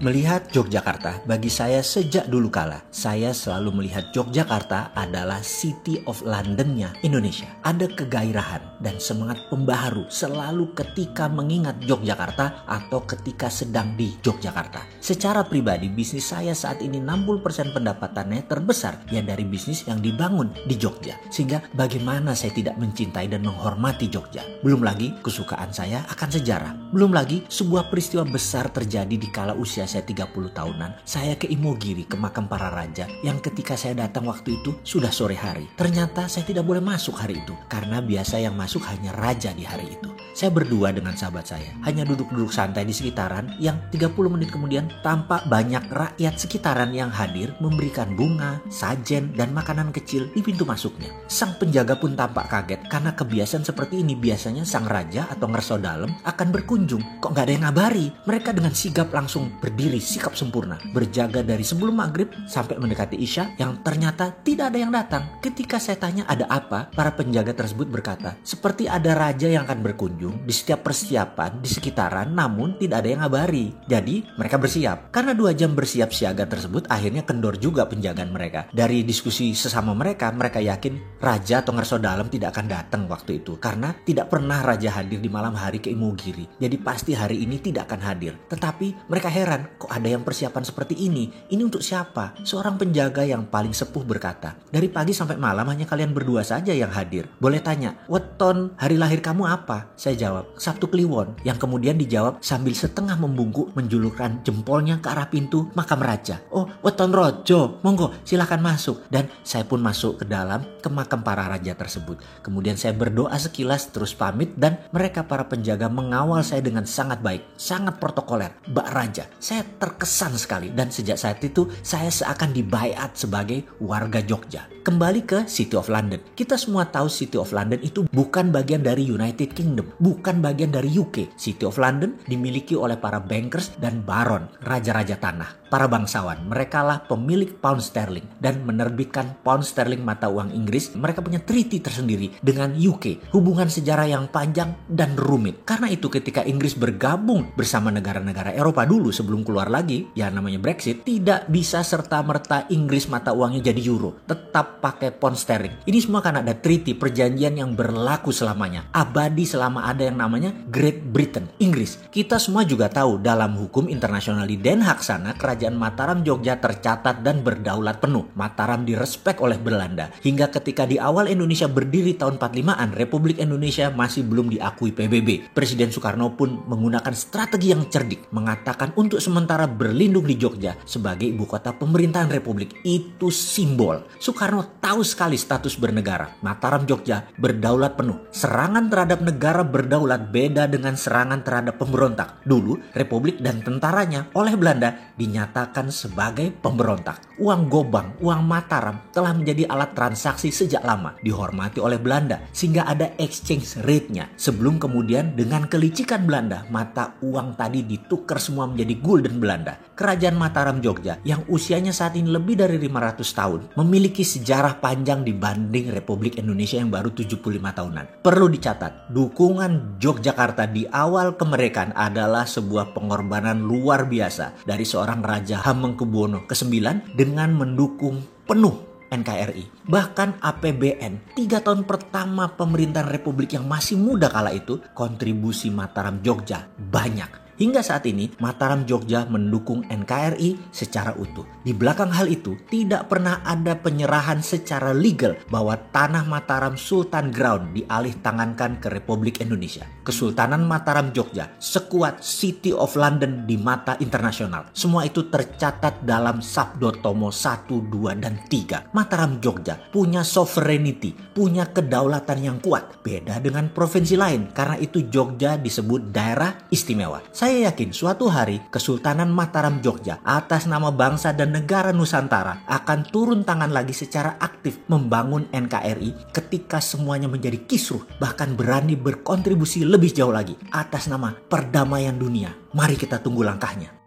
Melihat Yogyakarta, bagi saya sejak dulu kala, saya selalu melihat Yogyakarta adalah City of London-nya Indonesia. Ada kegairahan dan semangat pembaharu selalu ketika mengingat Yogyakarta atau ketika sedang di Yogyakarta. Secara pribadi, bisnis saya saat ini 60% pendapatannya terbesar ya dari bisnis yang dibangun di Jogja. Sehingga bagaimana saya tidak mencintai dan menghormati Jogja. Belum lagi kesukaan saya akan sejarah. Belum lagi sebuah peristiwa besar terjadi di kala usia saya 30 tahunan, saya ke Imogiri, ke makam para raja, yang ketika saya datang waktu itu sudah sore hari. Ternyata saya tidak boleh masuk hari itu, karena biasa yang masuk hanya raja di hari itu. Saya berdua dengan sahabat saya, hanya duduk-duduk santai di sekitaran yang 30 menit kemudian tampak banyak rakyat sekitaran yang hadir memberikan bunga, sajen, dan makanan kecil di pintu masuknya. Sang penjaga pun tampak kaget, karena kebiasaan seperti ini biasanya sang raja atau ngerso dalem akan berkunjung. Kok nggak ada yang ngabari? Mereka dengan sigap langsung berdiri sikap sempurna, berjaga dari sebelum maghrib sampai mendekati isya yang ternyata tidak ada yang datang. Ketika saya tanya ada apa, para penjaga tersebut berkata, seperti ada raja yang akan berkunjung di setiap persiapan di sekitaran namun tidak ada yang ngabari. Jadi mereka bersiap. Karena 2 jam bersiap siaga tersebut akhirnya kendor juga penjagaan mereka. Dari diskusi sesama mereka yakin raja atau ngerso dalem tidak akan datang waktu itu. Karena tidak pernah raja hadir di malam hari ke Imogiri. Jadi pasti hari ini tidak akan hadir. Tetapi mereka heran, kok ada yang persiapan seperti ini? Ini untuk siapa? Seorang penjaga yang paling sepuh berkata, dari pagi sampai malam hanya kalian berdua saja yang hadir. Boleh tanya, weton hari lahir kamu apa? Saya jawab, Sabtu Kliwon. Yang kemudian dijawab sambil setengah membungkuk menjulurkan jempolnya ke arah pintu makam raja. Oh, weton rojo, monggo silahkan masuk. Dan saya pun masuk ke dalam ke makam para raja tersebut. Kemudian saya berdoa sekilas terus pamit dan mereka para penjaga mengawal saya dengan sangat baik, sangat protokoler. Mbak Raja, saya terkesan sekali dan sejak saat itu saya seakan dibaiat sebagai warga Jogja. Kembali ke City of London. Kita semua tahu City of London itu bukan bagian dari United Kingdom, bukan bagian dari UK. City of London dimiliki oleh para bankers dan baron, raja-raja tanah, para bangsawan. Merekalah pemilik pound sterling dan menerbitkan pound sterling mata uang Inggris. Mereka punya treaty tersendiri dengan UK, hubungan sejarah yang panjang dan rumit. Karena itu ketika Inggris bergabung bersama negara-negara Eropa dulu sebelum keluar lagi, ya namanya Brexit, tidak bisa serta-merta Inggris mata uangnya jadi euro, tetap pakai pound sterling. Ini semua karena ada treaty, perjanjian yang berlaku selamanya, abadi selama ada yang namanya Great Britain, Inggris. Kita semua juga tahu dalam hukum internasional di Den Haag sana, kerajaan Mataram Jogja tercatat dan berdaulat penuh. Mataram direspek oleh Belanda hingga ketika di awal Indonesia berdiri tahun 45-an, Republik Indonesia masih belum diakui PBB. Presiden Soekarno pun menggunakan strategi yang cerdik, mengatakan untuk sementara berlindung di Jogja sebagai ibu kota pemerintahan Republik. Itu simbol. Soekarno tahu sekali status bernegara. Mataram Jogja berdaulat penuh. Serangan terhadap negara berdaulat beda dengan serangan terhadap pemberontak. Dulu Republik dan tentaranya oleh Belanda dinyatakan sebagai pemberontak. Uang gobang, uang Mataram telah menjadi alat transaksi sejak lama, dihormati oleh Belanda sehingga ada exchange rate-nya. Sebelum kemudian dengan kelicikan Belanda, mata uang tadi ditukar semua menjadi gulden Belanda. Kerajaan Mataram Jogja yang usianya saat ini lebih dari 500 tahun memiliki sejarah panjang dibanding Republik Indonesia yang baru 75 tahunan. Perlu dicatat, dukungan Yogyakarta di awal kemerdekaan adalah sebuah pengorbanan luar biasa dari seorang Raja Hamengkubuwono ke-9 dengan mendukung penuh NKRI. Bahkan APBN 3 tahun pertama pemerintahan Republik yang masih muda kala itu, kontribusi Mataram Jogja banyak. Hingga saat ini, Mataram Jogja mendukung NKRI secara utuh. Di belakang hal itu, tidak pernah ada penyerahan secara legal bahwa tanah Mataram Sultan Ground dialih tangankan ke Republik Indonesia. Kesultanan Mataram Jogja sekuat City of London di mata internasional. Semua itu tercatat dalam Sabdo Tomo 1, 2, dan 3. Mataram Jogja punya sovereignty, punya kedaulatan yang kuat. Beda dengan provinsi lain, karena itu Jogja disebut daerah istimewa. Saya yakin suatu hari Kesultanan Mataram Jogja atas nama bangsa dan negara Nusantara akan turun tangan lagi secara aktif membangun NKRI ketika semuanya menjadi kisruh, bahkan berani berkontribusi lebih jauh lagi atas nama perdamaian dunia. Mari kita tunggu langkahnya.